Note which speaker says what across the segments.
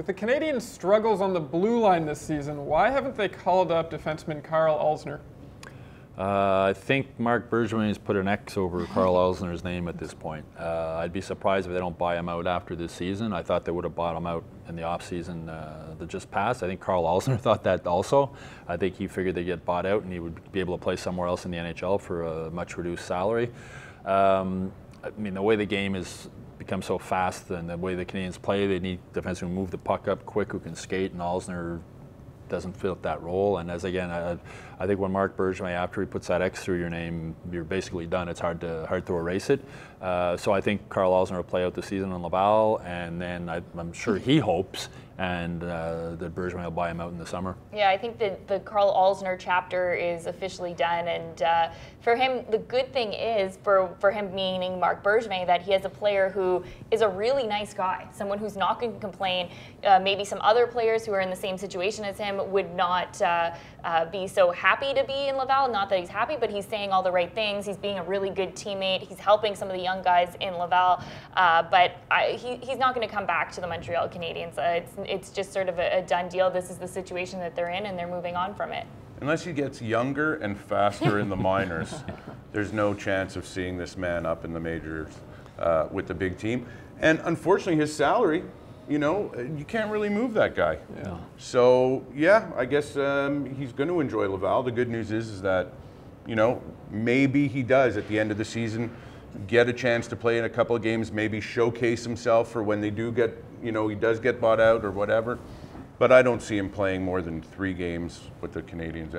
Speaker 1: With the Canadiens' struggles on the blue line this season, why haven't they called up defenseman Karl Alzner?
Speaker 2: I think Marc Bergevin has put an X over Karl Alzner's name at this point. I'd be surprised if they don't buy him out after this season. I thought they would have bought him out in the offseason that just passed. I think Karl Alzner thought that also. I think he figured they'd get bought out and he would be able to play somewhere else in the NHL for a much reduced salary. I mean, the way the game has become so fast and the way the Canadiens play, they need defensemen who move the puck up quick, who can skate, and Alzner doesn't fit that role. And as again, I think when Marc Bergevin, after he puts that X through your name, you're basically done. It's hard to erase it. So I think Karl Alzner will play out the season in Laval, and then I'm sure he hopes and that Bergevin will buy him out in the summer.
Speaker 3: Yeah, I think that the Karl Alzner chapter is officially done, and for him, the good thing is, for him meaning Marc Bergevin, that he has a player who is a really nice guy, someone who's not going to complain. Maybe some other players who are in the same situation as him would not be so happy to be in Laval. Not that he's happy, but he's saying all the right things. He's being a really good teammate. He's helping some of the young guys in Laval, but he's not going to come back to the Montreal Canadiens. It's just sort of a done deal. This is the situation that they're in, and they're moving on from it.
Speaker 4: Unless he gets younger and faster in the minors, there's no chance of seeing this man up in the majors with the big team. And unfortunately, his salary, you know, you can't really move that guy.
Speaker 1: Yeah.
Speaker 4: So, yeah, I guess he's going to enjoy Laval. The good news is that, you know, maybe he does at the end of the season get a chance to play in a couple of games, maybe showcase himself for when they do get, you know, he does get bought out or whatever. But I don't see him playing more than 3 games with the Canadiens.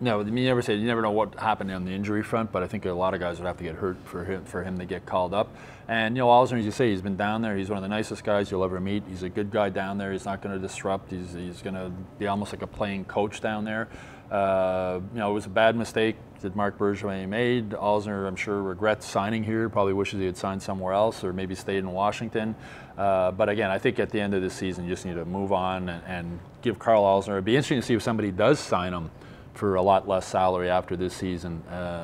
Speaker 2: No, you never know what happened on the injury front, but I think a lot of guys would have to get hurt for him to get called up. And, you know, Alzner, as you say, he's been down there. He's one of the nicest guys you'll ever meet. He's a good guy down there. He's not going to disrupt. He's going to be almost like a playing coach down there. You know, it was a bad mistake that Marc Bergevin made. Alzner, I'm sure, regrets signing here. Probably wishes he had signed somewhere else or maybe stayed in Washington. But again, I think at the end of the season, you just need to move on and give Karl Alzner. It'd be interesting to see if somebody does sign him for a lot less salary after this season,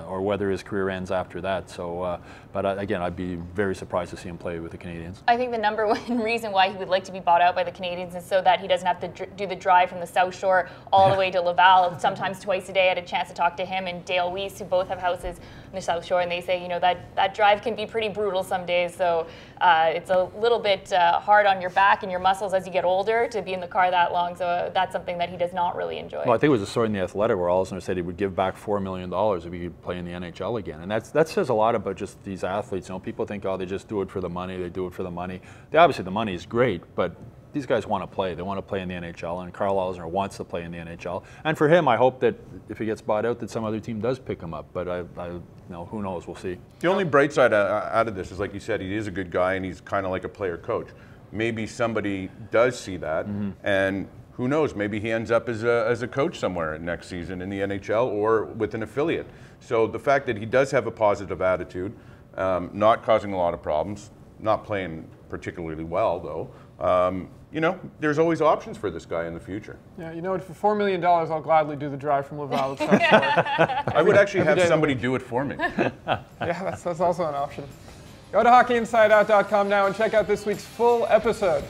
Speaker 2: or whether his career ends after that. So, but again, I'd be very surprised to see him play with the Canadiens.
Speaker 3: I think the number one reason why he would like to be bought out by the Canadiens is so that he doesn't have to do the drive from the South Shore all the way to Laval, sometimes twice a day. I had a chance to talk to him and Dale Weiss, who both have houses on the South Shore, and they say, you know, that drive can be pretty brutal some days. So it's a little bit hard on your back and your muscles as you get older to be in the car that long. So that's something that he does not really enjoy.
Speaker 2: Well, I think it was a story in The Athletic where Alzner said he would give back $4 million if he could play in the NHL again. And that says a lot about just these athletes. You know, people think, oh, they just do it for the money. They do it for the money. Obviously, the money is great, but these guys want to play. They want to play in the NHL, and Karl Alzner wants to play in the NHL. And for him, I hope that if he gets bought out, that some other team does pick him up. But you know, who knows? We'll see.
Speaker 4: The only bright side out of this is, like you said, he is a good guy, and he's kind of like a player coach. Maybe somebody does see that, and who knows? Maybe he ends up as a coach somewhere next season in the NHL or with an affiliate. So the fact that he does have a positive attitude, not causing a lot of problems, not playing particularly well though, you know, there's always options for this guy in the future.
Speaker 1: Yeah, you know what? For $4 million, I'll gladly do the drive from Laval to South Shore.
Speaker 4: I would actually have somebody do it for me.
Speaker 1: Yeah, that's also an option. Go to hockeyinsideout.com now and check out this week's full episode.